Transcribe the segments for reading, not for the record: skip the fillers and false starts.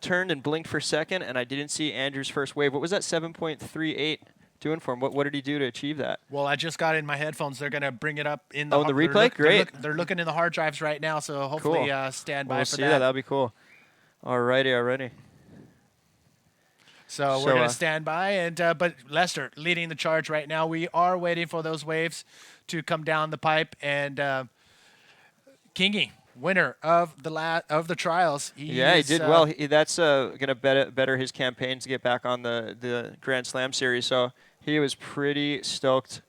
turned and blinked for a second, and I didn't see Andrew's first wave. What was that 7.38 doing for him? What did he do to achieve that? Well, I just got it in my headphones. They're going to bring it up in the Oh, in the replay? Great. They're looking in the hard drives right now, so hopefully stand by We'll for see that. That'll be cool. Alrighty. So we're going to stand by, and but Lester leading the charge right now. We are waiting for those waves to come down the pipe, and Kingy, winner of the trials. He did well. That's going to better his campaign to get back on the Grand Slam series. So he was pretty stoked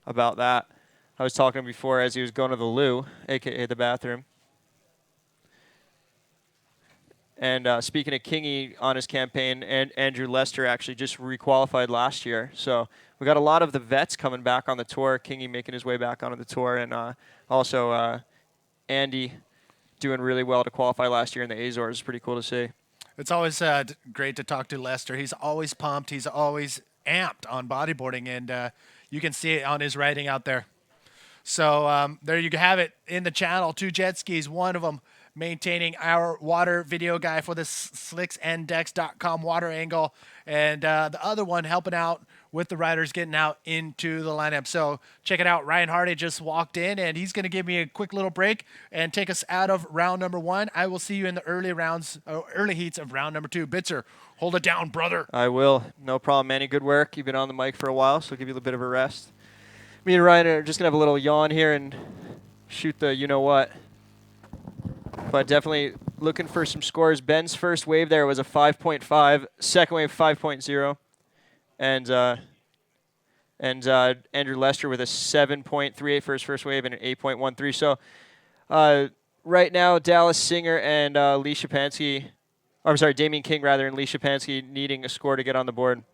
about that. I was talking before as he was going to the loo, aka the bathroom. And speaking of Kingy on his campaign, and Andrew Lester actually just requalified last year. So we got a lot of the vets coming back on the tour. Kingy making his way back onto the tour, and also Andy doing really well to qualify last year in the Azores. It's pretty cool to see. It's always great to talk to Lester. He's always pumped. He's always amped on bodyboarding, and you can see it on his writing out there. So there you have it in the channel. 2 jet skis, one of them maintaining our water video guy for the slicksanddex.com water angle, and the other one helping out with the riders getting out into the lineup. So check it out. Ryan Hardy just walked in, and he's going to give me a quick little break and take us out of round number 1. I will see you in the early heats of round number 2. Bitzer, hold it down, brother. I will. No problem, Manny. Good work. You've been on the mic for a while, so I'll give you a bit of a rest. Me and Ryan are just going to have a little yawn here and shoot the you-know-what. But definitely looking for some scores. Ben's first wave there was a 5.5. Second wave, 5.0. And Andrew Lester with a 7.38 for his first wave and an 8.13. So right now, Dallas Singer and Lee Shapansky, I'm sorry, Damien King rather, and Lee Shapansky needing a score to get on the board.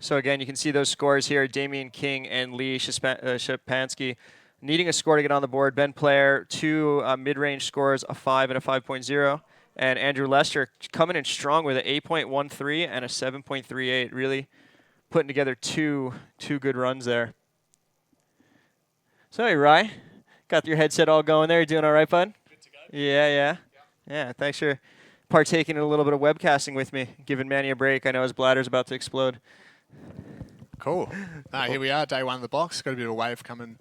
So again, you can see those scores here. Damien King and Lee Shapansky needing a score to get on the board. Ben Player, 2 mid-range scores, a 5 and a 5.0. And Andrew Lester coming in strong with an 8.13 and a 7.38. Really putting together two good runs there. So hey, Rye, got your headset all going there. You doing all right, bud? Good to go. Yeah, thanks for partaking in a little bit of webcasting with me, giving Manny a break. I know his bladder's about to explode. Cool. Here we are, day 1 of the box. Got a bit of a wave coming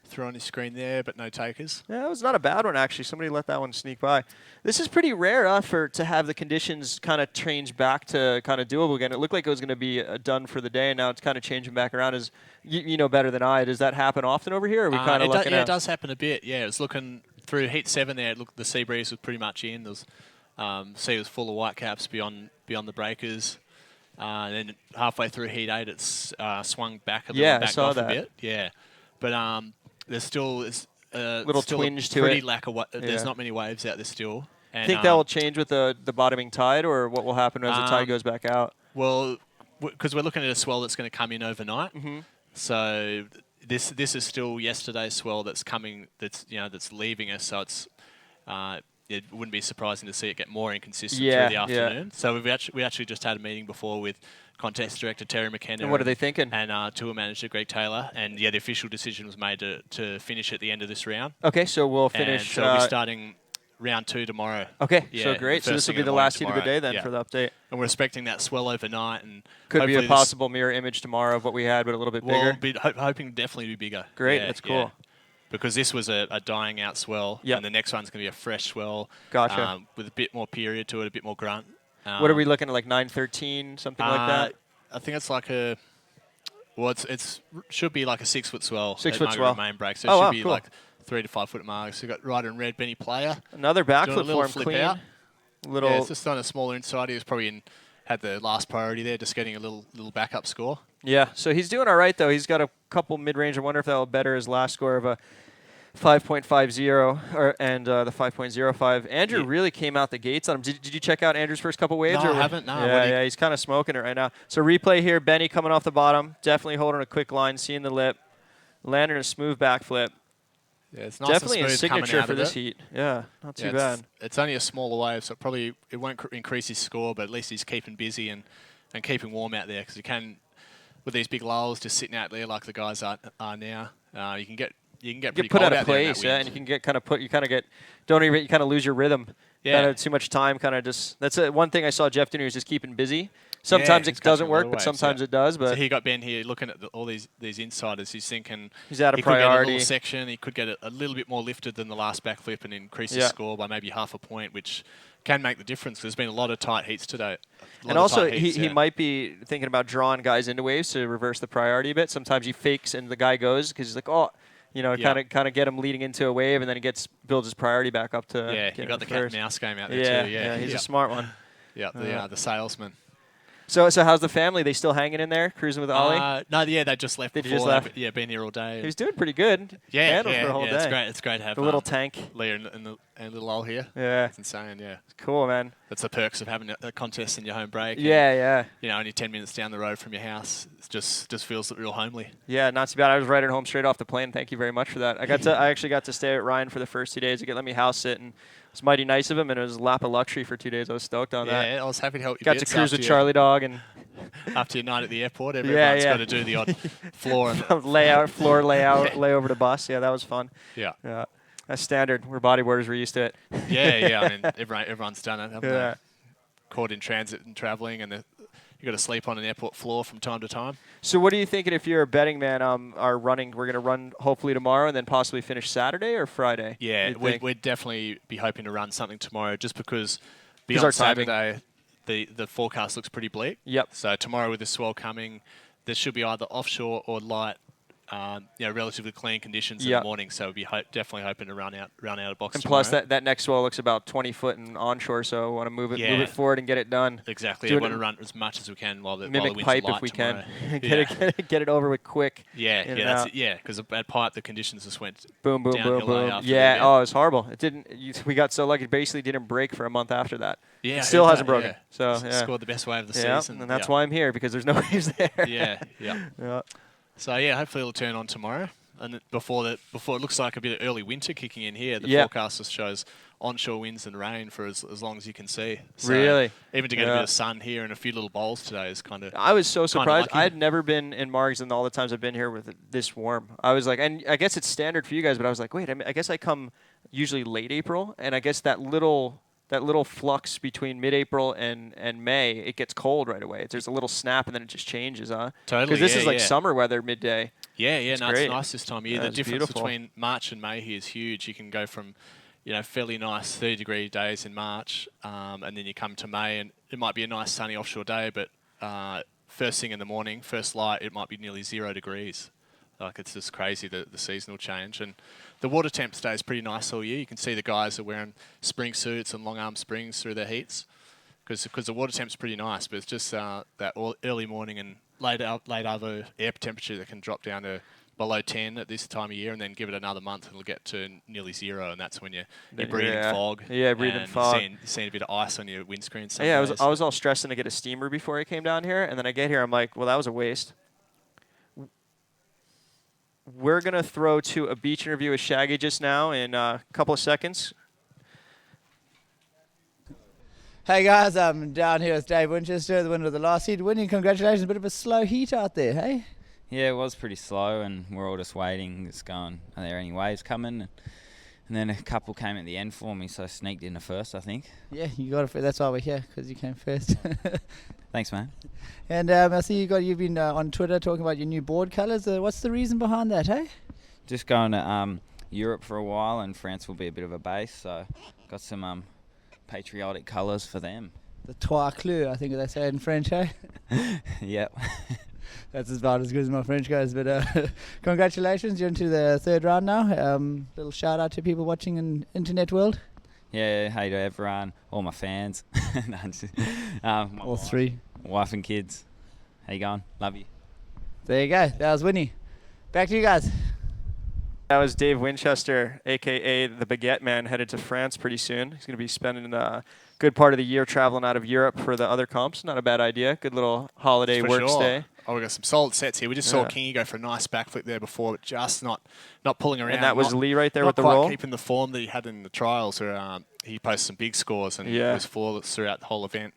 through on his screen there, but no takers. Yeah, it was not a bad one, actually. Somebody let that one sneak by. This is pretty rare to have the conditions kind of change back to kind of doable again. It looked like it was going to be done for the day, and now it's kind of changing back around. As you know better than I, does that happen often over here? Or are we kind of looking at? Yeah, it does happen a bit. Yeah, it was looking through heat 7 there. It looked, the sea breeze was pretty much in. There was, sea was full of white caps beyond the breakers. And then halfway through heat 8, it's swung back a little, backed off a bit. Yeah, but there's still a little twinge to pretty it. lack of there's not many waves out there still. And, think that will change with the bottoming tide, or what will happen as the tide goes back out? Well, because we're looking at a swell that's going to come in overnight. Mm-hmm. So this is still yesterday's swell that's coming. That's leaving us. So it's it wouldn't be surprising to see it get more inconsistent through the afternoon. Yeah. So we actually just had a meeting before with contest director Terry McKenna. And what are they thinking? And tour manager Greg Taylor. And the official decision was made to finish at the end of this round. Okay, so we'll finish. And so we'll be starting round 2 tomorrow. Okay, so great. So this will be the last heat of the day then for the update. And we're expecting that swell overnight. And could be a possible mirror image tomorrow of what we had, but a little bit bigger. Well, hoping definitely to be bigger. Great, that's cool. Yeah. Because this was a dying out swell, and the next one's going to be a fresh swell. Gotcha. With a bit more period to it, a bit more grunt. What are we looking at, like 913, something like that? I think it's like a... Well, it's should be like a 6-foot swell. 6-foot swell. Main break, so it should be like 3 to 5 foot marks. So we've got Ryder in red, Benny Player. Another back foot for him, flip clean. out. Yeah, it's just on a smaller inside. He was probably had the last priority there, just getting a little backup score. Yeah, so he's doing all right, though. He's got a couple mid-range. I wonder if that will better his last score of a 5.50 and the 5.05. Andrew really came out the gates on him. Did you check out Andrew's first couple waves? No, I haven't. No. Yeah, he's kind of smoking it right now. So replay here, Benny coming off the bottom, definitely holding a quick line, seeing the lip, landing a smooth backflip. Yeah, it's nice definitely and a smooth signature for out this heat. Yeah, not too bad. It's only a smaller wave, so it won't increase his score, but at least he's keeping busy and keeping warm out there, because you can, with these big lulls just sitting out there like the guys are now, you can get you can get You pretty get put cold out of out there in that place, yeah, wind. and you can get kind of put. You kind of get don't even. You kind of lose your rhythm. Yeah. Kind of too much time. Kind of just. That's one thing I saw Jeff doing was just keeping busy. Sometimes he's it doesn't catching a lot work, of but waves, sometimes yeah. it does. So But he got Ben here looking at all these insiders. He's thinking he's out of he could get a priority. little section. He could get a little bit more lifted than the last backflip and increase his Yeah. score by maybe half a point, which can make the difference. There's been a lot of tight heats today. And also, he might be thinking about drawing guys into waves to reverse the priority a bit. Sometimes he fakes and the guy goes because he's like, oh, Yeah. kind of get him leading into a wave, and then he builds his priority back up to. Yeah, get he him got the to cat first. and mouse game out there Yeah, too. Yeah, he's a smart one. the salesman. So how's the family? They still hanging in there, cruising with Ollie? No, yeah, they just left. They before. just left? Yeah, been here all day. He was doing pretty good. yeah, Handled for a whole day. It's great. It's great to have The little tank. Leah and little Ol here. Yeah, It's insane. Yeah, cool, man. that's the perks of having a contest in your home break. and, Yeah. only 10 minutes down the road from your house. It just feels real homely. Yeah, not too bad. I was right at home straight off the plane. Thank you very much for that. I actually got to stay at Ryan for the first 2 days. He let me house sit, and it was mighty nice of him, and it was a lap of luxury for 2 days. I was stoked on that. Yeah, I was happy to help you. Got to bits cruise with after Charlie Dog and after your night at the airport. Yeah, Everyone's yeah. got to do the odd floor. And, floor layout, lay over to bus. Yeah, that was fun. yeah, Yeah, that's standard. We're bodyboarders. We're used to it. yeah. I mean, everyone's done it. Haven't Yeah. they? Caught in transit and traveling, and you got to sleep on an airport floor from time to time. So what are you thinking if you're a betting man? We're going to run hopefully tomorrow and then possibly finish Saturday or Friday? Yeah, you think? we'd definitely be hoping to run something tomorrow, just because our beyond timing. Saturday, the forecast looks pretty bleak. Yep. So tomorrow with the swell coming, there should be either offshore or light, relatively clean conditions in Yep. the morning. So we'll be definitely hoping to run out of box. And plus tomorrow. that next swell looks about 20 foot and onshore, so I want to move it forward and get it done. Exactly. Do We it want to in- run as much as we can while the Mimic winds pipe are light if we tomorrow. can. get it over with quick. Yeah, in and that's out. it. Yeah, because at pipe the conditions just went Boom, boom, downhill boom, boom. after Yeah. the Oh, event. it was horrible. It didn't. We got so lucky. It basically didn't break for a month after that. Yeah, It still I heard hasn't that, broken. yeah. So S- yeah. Scored the best wave of the Yeah, season. and that's yeah. why I'm here because there's no waves there. Yeah, yeah. Yeah. So yeah, hopefully it'll turn on tomorrow. And before it looks like a bit of early winter kicking in here. The Yeah. forecast just shows onshore winds and rain for as long as you can see. So Really? Even to get a Yeah. bit of sun here and a few little bowls today is kind of. I was so Kinda surprised. lucky. I had never been in Margs in all the times I've been here with it this warm. I was like, and I guess it's standard for you guys, but I was like, wait, I guess I come usually late April, and I guess that little flux between mid-April and May, it gets cold right away. There's a little snap, and then it just changes, huh? Totally, Because this yeah, is like yeah. summer weather midday. Yeah, It's no, great. it's nice this time of year. Yeah, The it's difference beautiful. between March and May here is huge. You can go from, fairly nice 30-degree days in March, and then you come to May, and it might be a nice sunny offshore day, but first thing in the morning, first light, it might be nearly 0 degrees. Like, it's just crazy, the seasonal change. And the water temp stays pretty nice all year. You can see the guys are wearing spring suits and long arm springs through their heats because the water temp's pretty nice, but it's just that early morning and late over air temperature that can drop down to below 10 at this time of year, and then give it another month and it'll get to nearly 0, and that's when you're breathing Yeah. fog. Yeah, breathing and fog. You're seeing a bit of ice on your windscreen. Some Yeah, days. I was all stressing to get a steamer before I came down here, and then I get here, I'm like, well, that was a waste. We're going to throw to a beach interview with Shaggy just now in a couple of seconds. Hey guys, I'm down here with Dave Winchester, the winner of the last heat. Winning, congratulations. A bit of a slow heat out there, hey? Yeah, it was pretty slow, and we're all just waiting. It's going, are there any waves coming? And then a couple came at the end for me, so I sneaked in the first, I think. Yeah, you got it. That's why we're here, because you came first. Thanks, man. And I see you've been on Twitter talking about your new board colours. What's the reason behind that, hey? Just going to Europe for a while, and France will be a bit of a base, so got some patriotic colours for them. The Trois Clous, I think they say in French, hey? Yep. That's about as good as my French goes. But congratulations, you're into the third round now. Little shout out to people watching in internet world. Yeah, hey to everyone, all my fans. No, my All three. wife and kids. How you going? Love you. There you go. That was Winnie. Back to you guys. That was Dave Winchester, a.k.a. the Baguette Man, headed to France pretty soon. He's going to be spending a good part of the year traveling out of Europe for the other comps. Not a bad idea. Good little holiday For work sure. stay. Oh, we got some solid sets here. We just saw Yeah. Kingy go for a nice backflip there before, but just not pulling around. And that was not- Lee right there not with the quite roll. keeping the form that he had in the trials, where he posted some big scores and Yeah. was flawless throughout the whole event.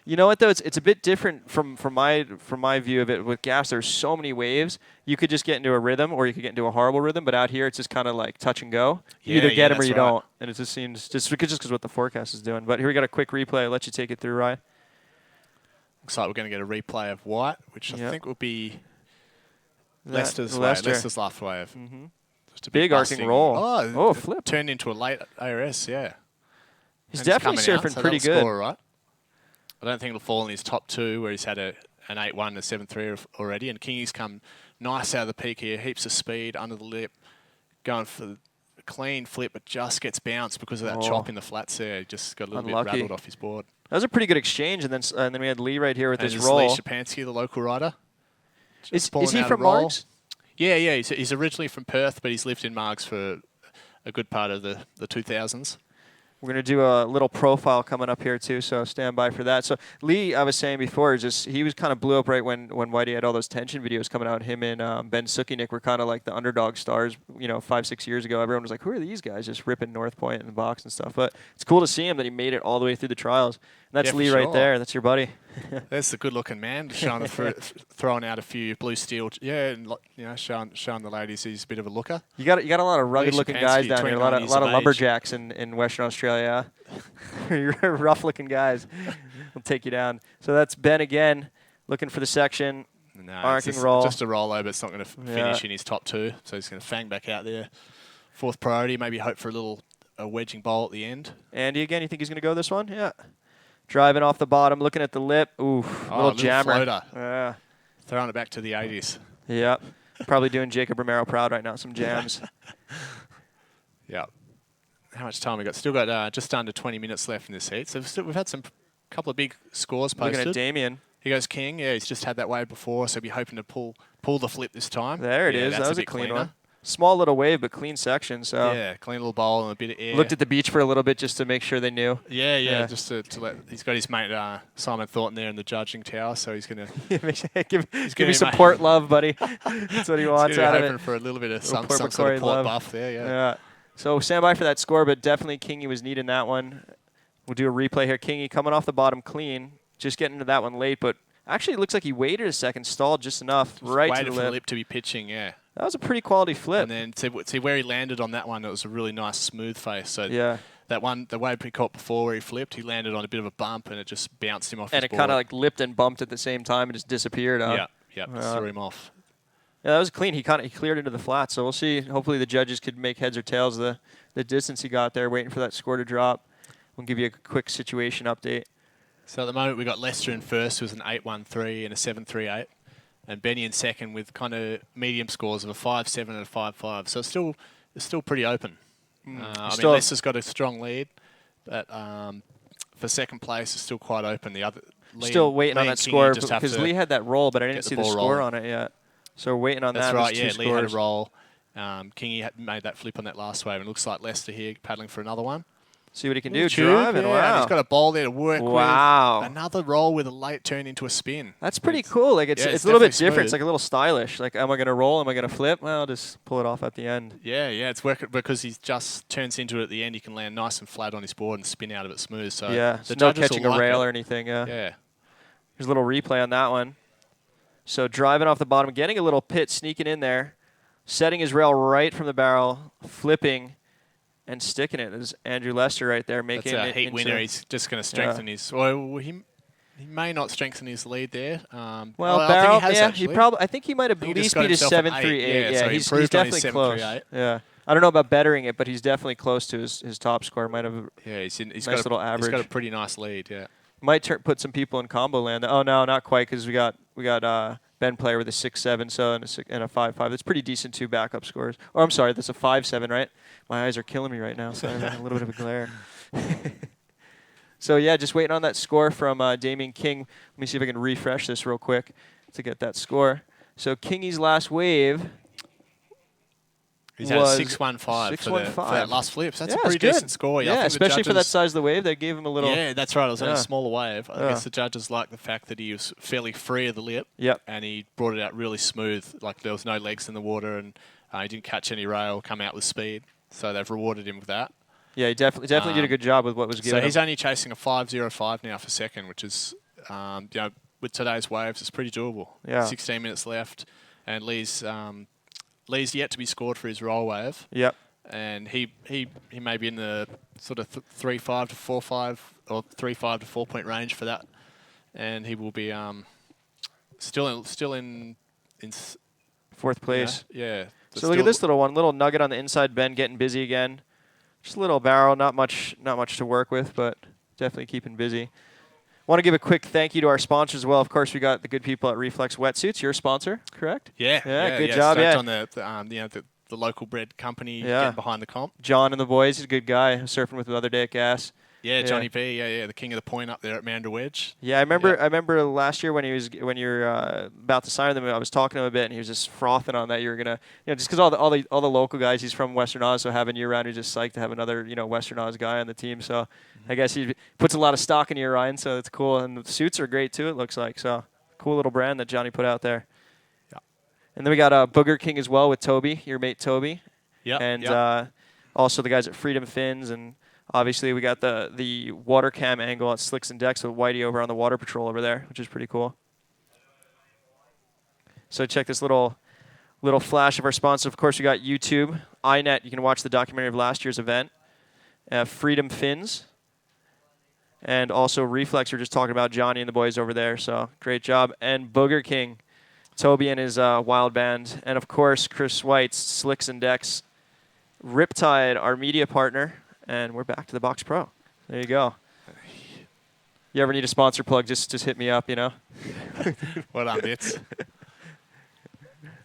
You know what though? It's a bit different from my view of it. With gaffs, there's so many waves. You could just get into a rhythm, or you could get into a horrible rhythm. But out here, it's just kind of like touch and go. You Yeah, either yeah, get them or that's you right. don't. And it just seems just because what the forecast is doing. But here we got a quick replay. I'll let you take it through, Ryan. Looks like we're going to get a replay of White, which I Yep. think will be Leicester. Leicester's last wave. Mhm. Just a Big arcing busting- roll. Oh, It flip. Turned into a late ARS, yeah. He's And definitely coming out, surfing so pretty that'll good. score, right? I don't think it'll fall in his top two, where he's had an 8-1 and a 7-3 already. And Kingy's come nice out of the peak here, heaps of speed under the lip, going for a clean flip, but just gets bounced because of that Oh. chop in the flats there. He just got a little Unlucky. bit rattled off his board. That was a pretty good exchange, and then we had Lee right here with And his this is Lee roll. Shapansky, the local rider. Is pulling he out a from roll. Marks? Yeah, yeah. He's originally from Perth, but he's lived in Margs for a good part of the 2000s. We're going to do a little profile coming up here, too, so stand by for that. So Lee, I was saying before, he was kind of blew up right when Whitey had all those tension videos coming out. Him and Ben Sukinick were kind of like the underdog stars, 5-6 years ago. Everyone was like, who are these guys just ripping North Point in the box and stuff? But it's cool to see him that he made it all the way through the trials. And that's Yeah, for Lee right sure. there. That's your buddy. That's the good-looking man, throwing out a few blue steel. Yeah, and showing the ladies he's a bit of a looker. You got a lot of rugged-looking Shapansky, guys down here. A lot 29 of years of age. lumberjacks in Western Australia. You're rough-looking guys. Will take you down. So that's Ben again, looking for the section. No, Arcing it's roll. just a rollover. It's not going to Yeah. finish in his top two, so he's going to fang back out there. Fourth priority, maybe hope for a wedging bowl at the end. Andy again. You think he's going to go this one? Yeah. Driving off the bottom, looking at the lip. Ooh, little jammer. floater. Yeah. Throwing it back to the 80s. Yep. Probably doing Jacob Romero proud right now. Some jams. Yeah. How much time we got? Still got just under 20 minutes left in this heat. So we've had couple of big scores posted. Looking at Damien. Here goes King. Yeah, he's just had that wave before, so be hoping to pull the flip this time. There it Yeah, is. that's That was a bit clean cleaner. one. Small little wave, but clean section. So Yeah, clean little bowl and a bit of air. looked at the beach for a little bit just to make sure they knew. Yeah, Yeah. just to let. He's got his mate Simon Thornton there in the judging tower, so he's going to give gonna me some be port love, buddy. That's what he wants out of hoping it. for a little bit of Little some Port sort Macquarie of port love. buff there. Yeah. Yeah. So stand by for that score, but definitely Kingy was needing that one. We'll do a replay here. Kingy coming off the bottom clean, just getting into that one late, but actually it looks like he waited a second, stalled just enough, right Waited to the for lip. the lip to be pitching. Yeah. That was a pretty quality flip. And then see where he landed on that one. It was a really nice smooth face. So Yeah. that one, the wave he caught before where he flipped, he landed on a bit of a bump and it just bounced him off. And his it board. kind of like lipped and bumped at the same time and just disappeared. yeah, Uh, threw him off. Yeah, that was clean. He cleared into the flat. So we'll see. Hopefully the judges could make heads or tails of the distance he got there, waiting for that score to drop. We'll give you a quick situation update. So at the moment we got Leicester in first with an 8-1-3 and a 7-3-8, and Benny in second with kind of medium scores of a 5-7 and a 5-5. So it's still pretty open. I mean Still- Leicester's got a strong lead, but for second place it's still quite open. The other Still waiting on Lee that and Kingy score just have because to Lee had that roll, but I get didn't the see the ball score rolling. on it yet. So we're waiting on That's that. right. There's Yeah, two Lee had a scores. roll. Kingy had made that flip on that last wave, and it looks like Leicester here paddling for another one. See what he can do. Tube, Driving. yeah, and Wow. he's got a ball there to work Wow. with. Another roll with a late turn into a spin. That's pretty cool. Like it's yeah, it's a little bit definitely different. It's smooth. like a little stylish. Like, am I gonna roll? Am I gonna flip? Well, I'll just pull it off at the end. Yeah, it's working because he just turns into it at the end. He can land nice and flat on his board and spin out of it smooth. So Yeah. the So no judges will catching a like rail it. or anything. Yeah. Yeah, There's a little replay on that one. So driving off the bottom, getting a little pit, sneaking in there, setting his rail right from the barrel, flipping, and sticking it. There's Andrew Lester right there making that's a it heat into- winner. He's just going to strengthen his. Well, he may not strengthen his lead there. Well, I barrel, think he has yeah, actually. he probably. I think he might have I think at he least just got beat his himself an 7.38. 8. Yeah, so he he's improved on his definitely close. 7.38. Yeah, I don't know about bettering it, but he's definitely close to his top score. Might have Yeah, he's Nice got little He's average. got a pretty nice lead. Yeah. might put some people in combo land. Oh no, not quite because we got Ben player with a 6-7, so and a 5-5. That's pretty decent two backup scores. Or I'm sorry, that's a 5-7, right? My eyes are killing me right now, so I'm having a little bit of a glare. So yeah, just waiting on that score from Damien King. Let me see if I can refresh this real quick to get that score. So Kingy's last wave. He's had a was 6-1-5 for 6-1-5. that last flip. So that's Yeah, a pretty it's good. decent score. Yeah, I think the especially for that judges- size of the wave, they gave him a little. Yeah, that's right. It was on Yeah. a smaller wave. I Yeah. guess the judges liked the fact that he was fairly free of the lip. Yep. And he brought it out really smooth. Like there was no legs in the water, and he didn't catch any rail. Come out with speed. So they've rewarded him with that. Yeah, he definitely did a good job with what was given So he's him. only chasing a 5:05 now for second, which is, with today's waves, it's pretty doable. Yeah. 16 minutes left, and Lee's yet to be scored for his roll wave, Yep. and he may be in the sort of 3.5 to 4.5 or 3.5 to 4 point range for that, and he will be still in Fourth place. yeah. So look at this little nugget on the inside bend, getting busy again. Just a little barrel, not much to work with, but definitely keeping busy. Want to give a quick thank you to our sponsors as well. Of course, we got the good people at Reflex Wetsuits, your sponsor, correct? Yeah, good job. stoked Yeah, on the local bread company Yeah. getting behind the comp. John and the boys, he's a good guy. Surfing with the other day at Gas. Yeah, Yeah. Johnny B. Yeah, the king of the point up there at Mandurah Wedge. Yeah, I remember last year when you were about to sign them, I was talking to him a bit, and he was just frothing on that you were gonna, just because all the local guys, he's from Western Oz, so having you around, he's just psyched to have another Western Oz guy on the team. So I guess he puts a lot of stock in you, Ryan. So it's cool, and the suits are great too. It looks like so cool little brand that Johnny put out there. Yeah. And then we got Booger King as well with Toby, your mate Toby, Yeah, and also the guys at Freedom Fins and. Obviously, we got the water cam angle at Slicks and Decks with Whitey over on the water patrol over there, which is pretty cool. So check this little flash of our sponsor. Of course, we got YouTube, iNet. You can watch the documentary of last year's event. Freedom Fins. And also Reflex. We're just talking about Johnny and the boys over there. So great job. And Booger King, Toby and his wild band. And, of course, Chris White's Slicks and Decks. Riptide, our media partner. And we're back to the Box Pro. There you go. You ever need a sponsor plug, just hit me up, Well done, bits.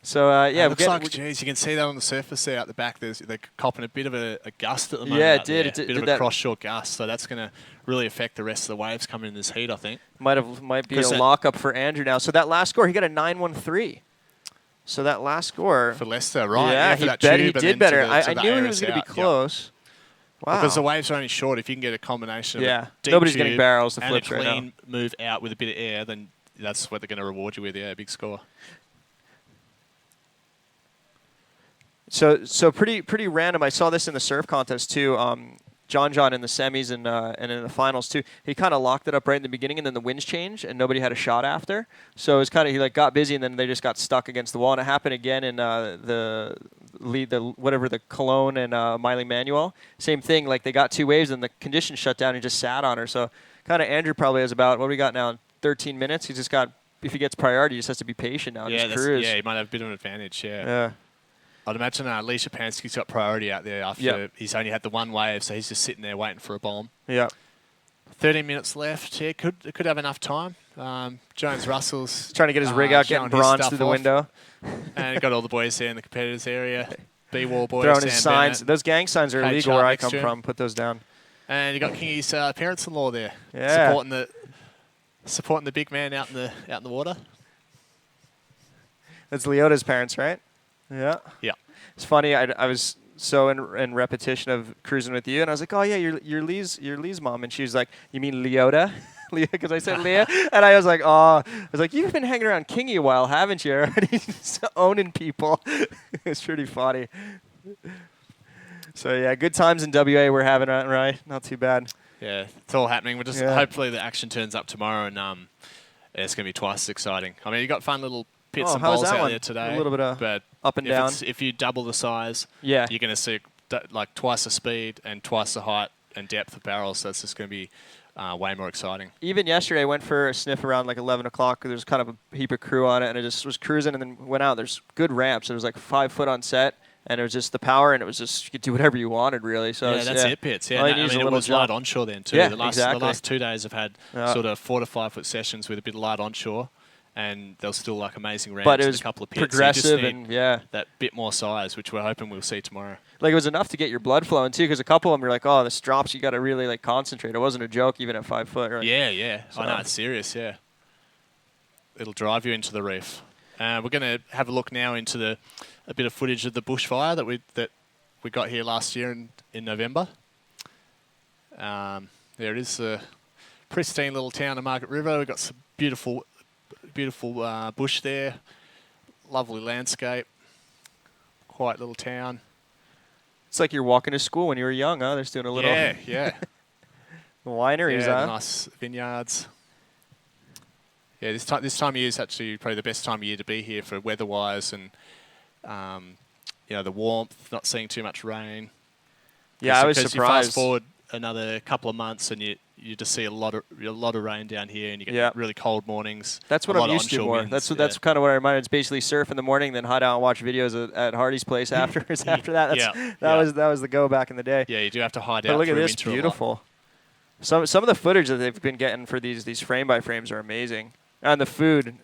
So, yeah. Looks like, geez, you can see that on the surface there at the back. They're copping a bit of a gust at the moment. Yeah, it out did. there. It did- bit did of that- a cross-shore gust, so that's going to really affect the rest of the waves coming in this heat, I think. Might be a 'Cause that- lockup for Andrew now. So that last score, he got a 9-1-3. So that last score. For Leicester, right? Yeah, for he that bet tube he and did then better. to the I knew he was ARS going to be out. Yep. close. Wow. Because the waves are only short. If you can get a combination of Yeah. a deep Nobody's getting tube barrels to and flips a right now. clean move out with a bit of air, then that's what they're going to reward you with. Yeah, a big score. So pretty random. I saw this in the surf contest too. John in the semis and in the finals too. He kind of locked it up right in the beginning, and then the winds changed, and nobody had a shot after. So it was kind of he got busy, and then they just got stuck against the wall. And it happened again in the Cologne and Miley Manuel. Same thing. Like they got two waves, and the conditions shut down, and just sat on her. So kind of Andrew probably has about what do we got now? 13 minutes. He's just got if he gets priority, he just has to be patient now. And Yeah, just cruise. he might have a bit of an advantage. Yeah. Yeah. I'd imagine Lee Shapansky's got priority out there after he's only had the one wave, so he's just sitting there waiting for a bomb. Yeah. 13 minutes left. Yeah, could have enough time. Jones Russell's Trying to get his rig out, showing getting his bronze stuff through the off. window. And got all the boys there in the competitors area. B-Wall boys, Throwing Sam his signs. Bennett. Those gang signs are Kate illegal Sharp where I next come to him. from. Put those down. And you got Kingy's parents-in-law there, Yeah. supporting the big man out in the water. That's Leota's parents, right? Yeah. Yeah. It's funny. I was so in repetition of cruising with you, and I was like, "Oh yeah, you're Lee's mom," and she was like, "You mean Leota?" Because I said Leah, and I was like, "Oh," I was like, "You've been hanging around Kingy a while, haven't you? Already just owning people." It's pretty funny. So yeah, good times in WA we're having, right? Not too bad. Yeah, it's all happening. We're just Yeah. hopefully the action turns up tomorrow, and it's going to be twice as exciting. I mean, you got fun little pits and how was bowls that out one? there today. A little bit of but up and down. If you double the size, Yeah. you're going to see like twice the speed and twice the height and depth of barrels. So it's just going to be way more exciting. Even yesterday, I went for a sniff around like 11 o'clock. There's kind of a heap of crew on it, and I just was cruising and then went out. There's good ramps. It was like 5 foot on set, and it was just the power, and it was just you could do whatever you wanted, really. So Yeah, it's, that's it, Pits. Yeah, All you no, need I is mean, a it little was light jump. onshore then too. Yeah, the last exactly. 2 days have had Yeah. sort of 4 to 5 foot sessions with a bit of light onshore, and there was still like amazing ramps But it and was a couple of pits. So you just progressive, need and yeah, that bit more size, which we're hoping we'll see tomorrow. like it was enough to get your blood flowing too. Because a couple of them were like, "Oh, this drops. You got to really like concentrate." It wasn't a joke, even at 5 foot. Right? Yeah. So- I know, it's serious, yeah. It'll drive you into the reef. We're going to have a look now into a bit of footage of the bushfire that we got here last year in November. There it is, the pristine little town of Margaret River. We've got some beautiful bush there. Lovely landscape. Quiet little town. It's like you're walking to school when you were young, huh? They're just doing a little Yeah. wineries, Yeah, huh? the nice vineyards. Yeah, this time of year is actually probably the best time of year to be here for weather-wise and the warmth, not seeing too much rain. Yeah, I was Because you fast surprised. forward another couple of months and you just see a lot of rain down here, and you get Yeah. really cold mornings. That's what a I'm lot of used to onshore more. winds, That's kind of what I reminded. It's basically surf in the morning, then hide out and watch videos at Hardy's place afterwards. After that, that was the go back in the day. Yeah, you do have to hide But out. look at through this, winter a lot. beautiful. Some of the footage that they've been getting for these frame by frames are amazing. And the food,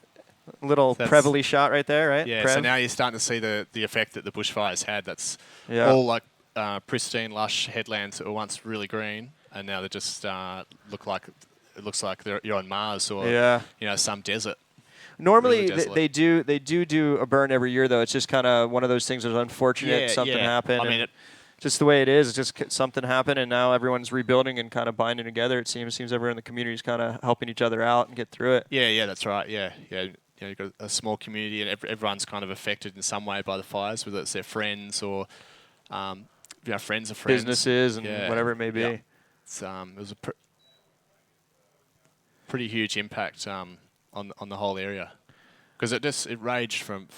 little That's- Prevely shot right there, right? Yeah, Prev? so now you're starting to see the effect that the bushfires had. That's Yeah. all like pristine, lush headlands that were once really green, and now they just looks like you're on Mars or Yeah. some desert. Normally really desolate. they do a burn every year though. It's just kind of one of those things that was unfortunate. Something happened. I mean, and just the way it is. It's just something happened, and now everyone's rebuilding and kind of binding together. It seems everyone in the community is kind of helping each other out and get through it. yeah, that's right. Yeah. You've got a small community, and everyone's kind of affected in some way by the fires, whether it's their friends or friends of friends, Businesses and Yeah. whatever it may be. Yeah. It's, it was a pretty huge impact on the whole area, because it raged from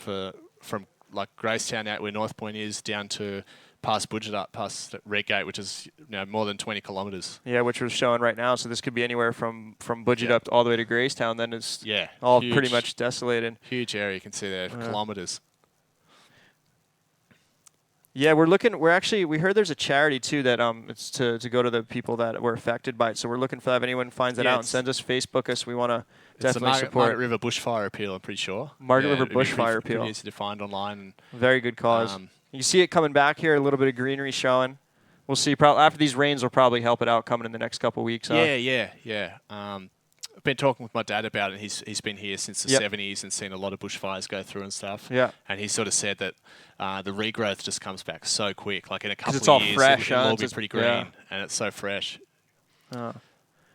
like Gracetown out where North Point is down to past Budgetup, past Redgate, which is more than 20 kilometres. Yeah, which we're showing right now. So this could be anywhere from Budget up all the way to Gracetown. Then it's Yeah, all huge, pretty much desolated. huge area. You can see there for kilometres. Yeah, we heard there's a charity too that it's to go to the people that were affected by it. So we're looking for that. If anyone finds that Yeah, out and it's- send us, Facebook us, we want to It's the definitely support. Margaret River Bushfire Appeal, I'm pretty sure. Margaret River it'd be Bushfire Appeal. Pretty easy to find online. Very good cause. Um, You see it coming back here, a little bit of greenery showing. We'll see. After these rains, will probably help it out coming in the next couple of weeks. Huh? Yeah. I've been talking with my dad about it. He's been here since the Yep. 70s and seen a lot of bushfires go through and stuff. Yeah. And he sort of said that the regrowth just comes back so quick. Like in a couple it's of all years, fresh, it'll huh? all It's be just- pretty green, yeah. and it's so fresh.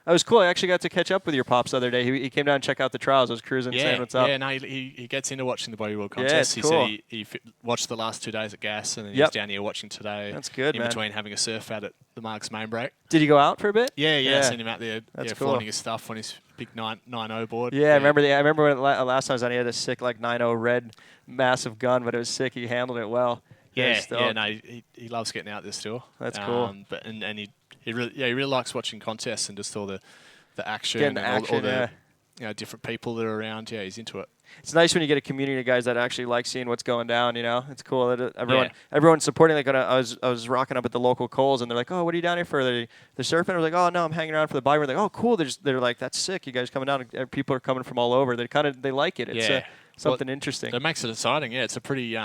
That was cool. I actually got to catch up with your pops the other day. He came down and check out the trials. I was cruising, saying what's up. Yeah, no, he gets into watching the Body World Yeah, Contest. it's He cool. said he watched the last 2 days at Gas, and then Yep. he's down here watching today. That's good, in man. between having a surf out at the Marks Main Break. Did he go out for a bit? Yeah. Seen him out there, That's cool. flaunting his stuff on his big 9.0 board. Yeah, I remember when last time I was on, he had a sick 9.0 red massive gun, but it was sick. He handled it well. Very stoked. No, he loves getting out there still. That's cool. But and he really likes watching contests and just all the action Getting and the action, all the yeah. different people that are around. Yeah, he's into it. It's nice when you get a community of guys that actually like seeing what's going down. It's cool that Yeah. everyone's supporting. Like I was rocking up at the local Coles, and they're like, "Oh, what are you down here for?" They're surfing. I was like, "Oh no, I'm hanging around for the bike." We're like, "Oh, cool." They're like, "That's sick. You guys coming down?" And people are coming from all over. They like it. It's Yeah. something interesting. That makes it exciting. Yeah, it's a pretty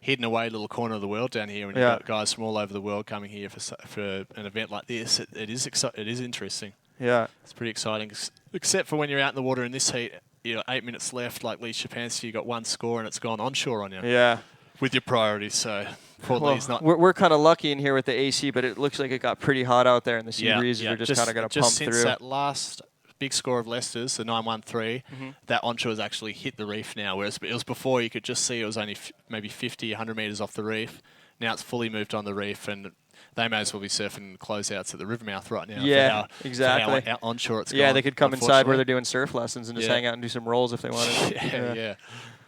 hidden away little corner of the world down here, and Yeah. you've got guys from all over the world coming here for an event like this. It is interesting. Yeah. It's pretty exciting, except for when you're out in the water in this heat. 8 minutes left, like Lee Shapansky, you got one score and it's gone onshore on you Yeah. with your priorities. So poor Well, Lee's not. we're kind of lucky in here with the AC, but it looks like it got pretty hot out there, and the sea breezes are just kind of going to pump Just since through. that last big score of Leicester's, the 913, Mm-hmm. that onshore has actually hit the reef now, whereas it was before you could just see it was only maybe 50, 100 metres off the reef. Now it's fully moved on the reef, and they may as well be surfing closeouts at the river mouth right now. Yeah, for exactly. how onshore it's Yeah, gone, they could come inside where they're unfortunately. doing surf lessons and just Yeah. hang out and do some rolls if they wanted. Yeah.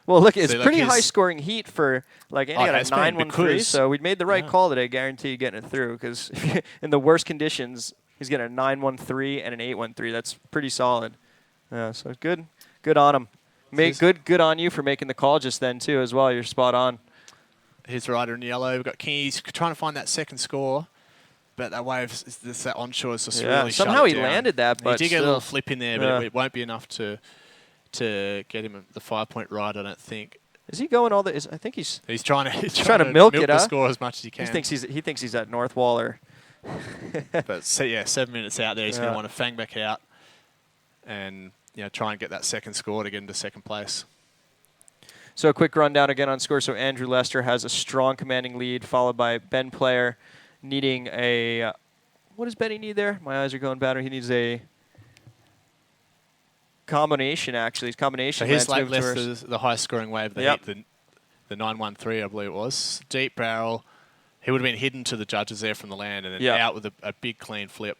Well, look, it's See, like pretty his- high scoring heat for Andy Oh, got a it's been 913, because- so we made the right Yeah. call today. Guarantee you getting it through because in the worst conditions, he's getting a 913 and an 813. That's pretty solid. Yeah, so good on him. Good on you for making the call just then too as well. You're spot on. Here's Ryder in yellow. We've got Keys trying to find that second score, but that wave, that onshore is just Yeah, really shut somehow it he down. landed that, but he did get a still. little flip in there, but Yeah. it won't be enough to get him the 5-point ride. I don't think. Is he going all the? I think he's. He's trying to trying to milk it, the huh? score as much as he can. He thinks he's at North Wall or. But 7 minutes out there, he's going Yeah. to want to fang back out and try and get that second score to get into second place. So a quick rundown again on score. So Andrew Lester has a strong commanding lead, followed by Ben Player needing a. What does Benny need there? My eyes are going bad. He needs a combination, actually. His combination. So here's lands Lake moved to the highest scoring wave of the Yep. heat, the 913, I believe it was. Deep barrel. he would have been hidden to the judges there from the land, and then Yeah. out with a big clean flip.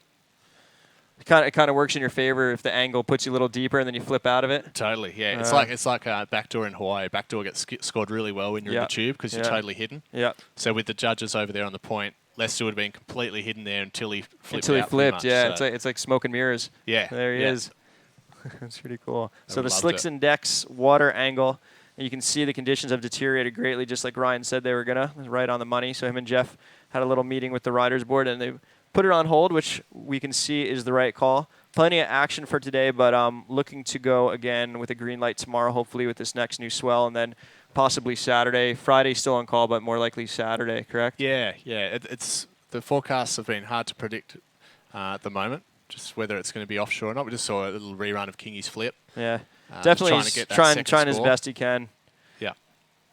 It kind of works in your favor if the angle puts you a little deeper and then you flip out of it. Totally, yeah. It's like backdoor in Hawaii. Backdoor gets scored really well when you're in the tube because you're totally hidden. Yeah. So with the judges over there on the point, Lester would have been completely hidden there until he flipped. Until he out pretty flipped, much, yeah. so- It's like smoke and mirrors. Yeah, There he yeah. is. That's pretty cool. So the loved slicks it. and decks water angle, and you can see the conditions have deteriorated greatly, just like Ryan said they were gonna. Right on the money. So him and Jeff had a little meeting with the riders board, and they put it on hold, which we can see is the right call. Plenty of action for today, but looking to go again with a green light tomorrow, hopefully with this next new swell, and then possibly Saturday. Friday still on call, but more likely Saturday, correct? Yeah. It's the forecasts have been hard to predict at the moment, just whether it's going to be offshore or not. We just saw a little rerun of Kingy's flip. Yeah. Just Definitely trying to he's get that trying second his score. best he can. Yeah.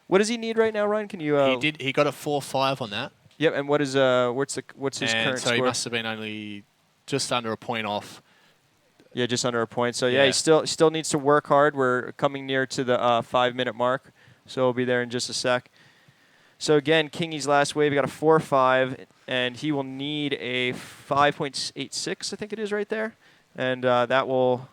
What does he need right now, Ryan? Can you He got a 4.5 on that, Yep, and what's his and current so score? he must have been only just under a point off. Yeah, just under a point. So yeah, Yeah. he still needs to work hard. We're coming near to the 5-minute mark, so we'll be there in just a sec. So again, Kingy's last wave, we got a 4.5, and he will need a 5.86, I think it is right there, and that will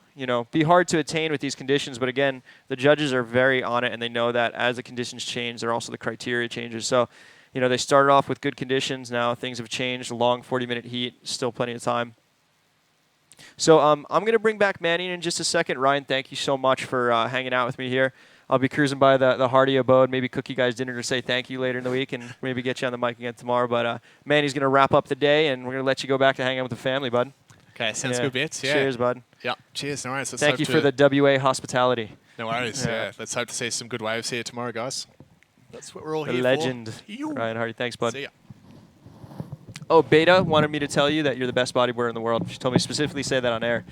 be hard to attain with these conditions. But again, the judges are very on it, and they know that as the conditions change, they're also the criteria changes. So they started off with good conditions. Now things have changed. A long 40-minute heat, still plenty of time. So I'm going to bring back Manny in just a second. Ryan, thank you so much for hanging out with me here. I'll be cruising by the Hardy abode, maybe cook you guys dinner to say thank you later in the week, and maybe get you on the mic again tomorrow. But Manny's going to wrap up the day, and we're going to let you go back to hang out with the family, bud. Okay, sounds Yeah. good, bits. Yeah. Cheers, bud. Yeah. Cheers. No worries. Let's Thank hope you to- for the WA hospitality. No worries. Yeah. Yeah. Let's hope to see some good waves here tomorrow, guys. That's what we're all The here legend, for. Ew. Ryan Hardy. Thanks, bud. See ya. Oh, Beta wanted me to tell you that you're the best bodyboarder in the world. She told me to specifically say that on air.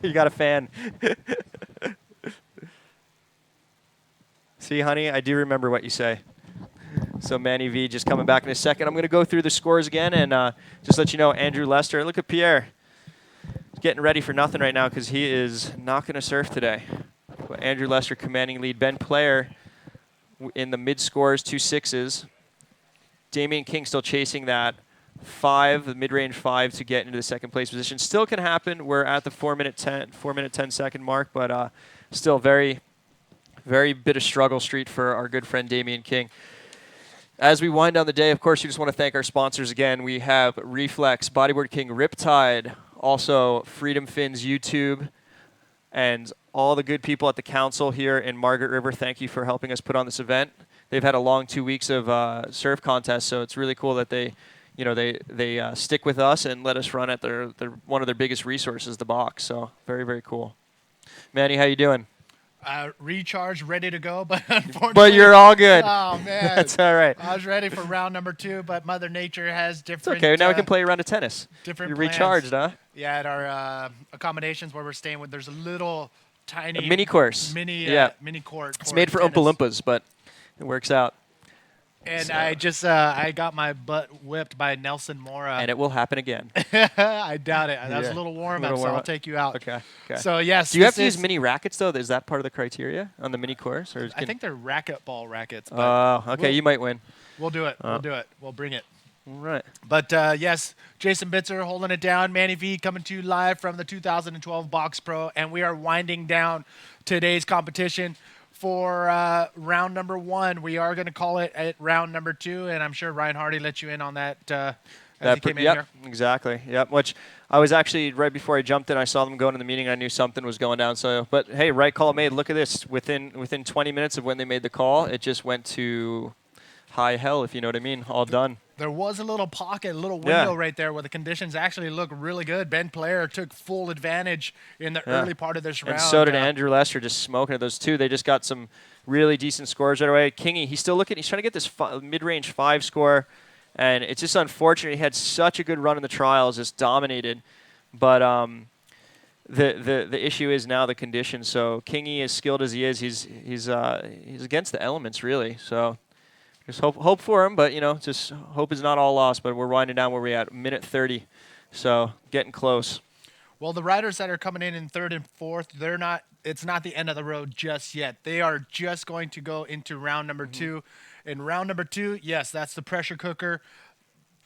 You got a fan. See, honey, I do remember what you say. So Manny V just coming back in a second. I'm going to go through the scores again and just let you know, Andrew Lester. Look at Pierre. He's getting ready for nothing right now because he is not going to surf today. But Andrew Lester commanding lead. Ben Player in the mid scores, 2 6s. Damian King still chasing that 5, the mid-range 5 to get into the second place position. Still can happen. We're at the 4-minute 10 second mark, but still very bit of struggle street for our good friend Damian King. As we wind down the day, of course, we just want to thank our sponsors again. We have Reflex, Bodyboard King, Riptide, also Freedom Fins YouTube, and all the good people at the council here in Margaret River. Thank you for helping us put on this event. They've had a long 2 weeks of surf contests, so it's really cool that they stick with us and let us run at their one of their biggest resources, the box. So very, very cool. Manny, how you doing? Recharged, ready to go, but unfortunately. But you're all good. Oh man, That's all right. I was ready for round number 2, but Mother Nature has It's different. okay. Now we can play a round of tennis. different You're plans. recharged, huh? Yeah, at our accommodations where we're staying with, there's a little tiny A mini course. mini Yeah. mini court. It's made for Oompa tennis. Loompas, but it works out. And So- I just I got my butt whipped by Nelson Mora. And it will happen again. I doubt it. That was Yeah. a little warm Little up, so warm I'll up. take you out. Okay. So yes, Do you have this to use is- mini rackets, though? Is that part of the criteria on the mini course? Or I think they're racquetball rackets. But Oh, okay. we'll- You might win. we'll do it. We'll do it. We'll bring it. All right. But yes, Jason Bitzer holding it down. Manny V coming to you live from the 2012 Box Pro, and we are winding down today's competition for round number 1. We are going to call it at round number 2, and I'm sure Ryan Hardy let you in on that as he came in yep, here. exactly. Yep. Which I was actually right before I jumped in. I saw them going to the meeting. I knew something was going down. So, but hey, right call made. Look at this. Within 20 minutes of when they made the call, it just went to high hell, if you know what I mean. All done. There was a little pocket, a little Yeah. window right there where the conditions actually look really good. Ben Player took full advantage in the Yeah. early part of this round. And so did Andrew Lester, just smoking at those two. They just got some really decent scores right away. Kingy, he's still looking. He's trying to get this mid-range 5 score, and it's just unfortunate. He had such a good run in the trials, just dominated. But the issue is now the conditions. So Kingy, as skilled as he is, he's against the elements really. So just hope for him, but just hope is not all lost. But we're winding down where we're at, minute 30, so getting close. Well, the riders that are coming in 3rd and 4th, they're not. It's not the end of the road just yet. They are just going to go into round number 2, In round number 2, yes, that's the pressure cooker.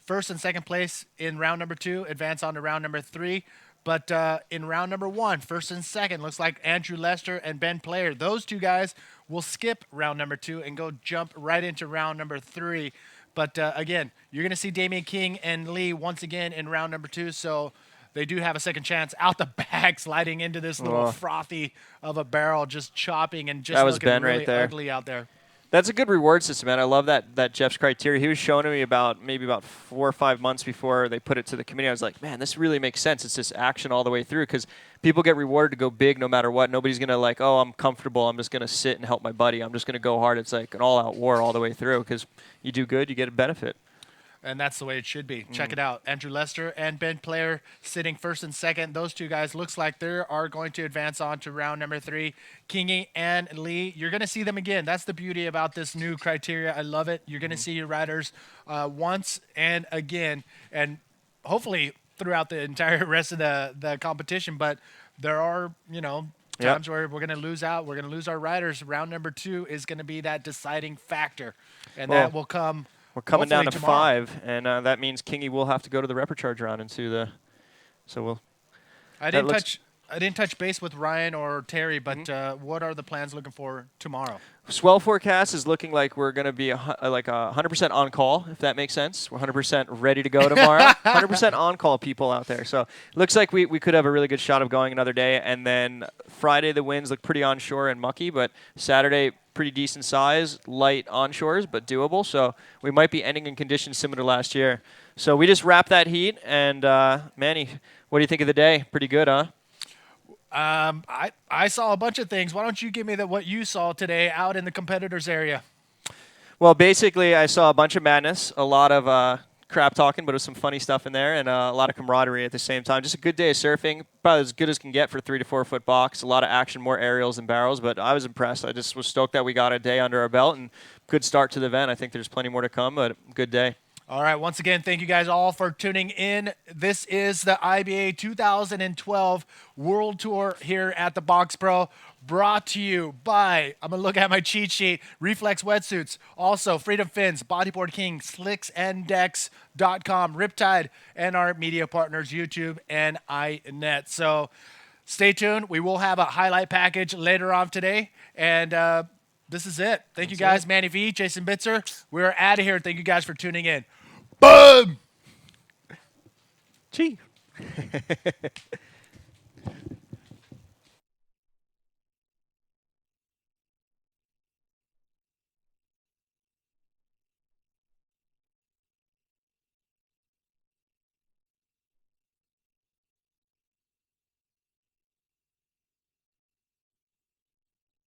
First and second place in round number 2 advance on to round number 3. But in round number 1, first and second, looks like Andrew Lester and Ben Player. Those two guys will skip round number 2 and go jump right into round number 3. But again, you're going to see Damian King and Lee once again in round number 2. So they do have a second chance out the bag, sliding into this little frothy of a barrel, just chopping and just That was looking Ben really right there. ugly out there. That's a good reward system, man. I love that Jeff's criteria. He was showing me maybe about 4 or 5 months before they put it to the committee. I was like, man, this really makes sense. It's just action all the way through because people get rewarded to go big no matter what. Nobody's going to like, oh, I'm comfortable. I'm just going to sit and help my buddy. I'm just going to go hard. It's like an all-out war all the way through because you do good, you get a benefit. And that's the way it should be. Check it out. Andrew Lester and Ben Player sitting first and second. Those two guys looks like they are going to advance on to round number 3. Kingy and Lee, you're going to see them again. That's the beauty about this new criteria. I love it. You're going to see your riders once and again, and hopefully throughout the entire rest of the competition. But there are, times where we're going to lose out. We're going to lose our riders. Round number 2 is going to be that deciding factor, and that will come. We're coming down to tomorrow. 5, and that means Kingy will have to go to the Reprecharge round into the. So we'll. I didn't touch base with Ryan or Terry, but what are the plans looking for tomorrow? Swell forecast is looking like we're going to be like 100% on call, if that makes sense. We're 100% ready to go tomorrow. 100% on call people out there. So it looks like we could have a really good shot of going another day. And then Friday, the winds look pretty onshore and mucky, but Saturday, pretty decent size, light onshores, but doable. So we might be ending in conditions similar to last year. So we just wrapped that heat. And Manny, what do you think of the day? Pretty good, huh? I saw a bunch of things. Why don't you give me what you saw today out in the competitors area? Well, basically, I saw a bunch of madness, a lot of crap talking, but it was some funny stuff in there, and a lot of camaraderie at the same time. Just a good day of surfing, probably as good as can get for 3 to 4 foot box. A lot of action, more aerials than barrels, but I was impressed. I just was stoked that we got a day under our belt, and good start to the event. I think there's plenty more to come, but good day. All right. Once again, thank you guys all for tuning in. This is the IBA 2012 World Tour here at the Box Pro, brought to you by, I'm going to look at my cheat sheet, Reflex Wetsuits, also Freedom Fins, Bodyboard King, slicksanddex.com, Riptide, and our media partners, YouTube and iNet. So stay tuned. We will have a highlight package later on today, and this is it. Thank you guys, Manny V, Jason Bitzer. We're out of here. Thank you guys for tuning in. Boom! Gee.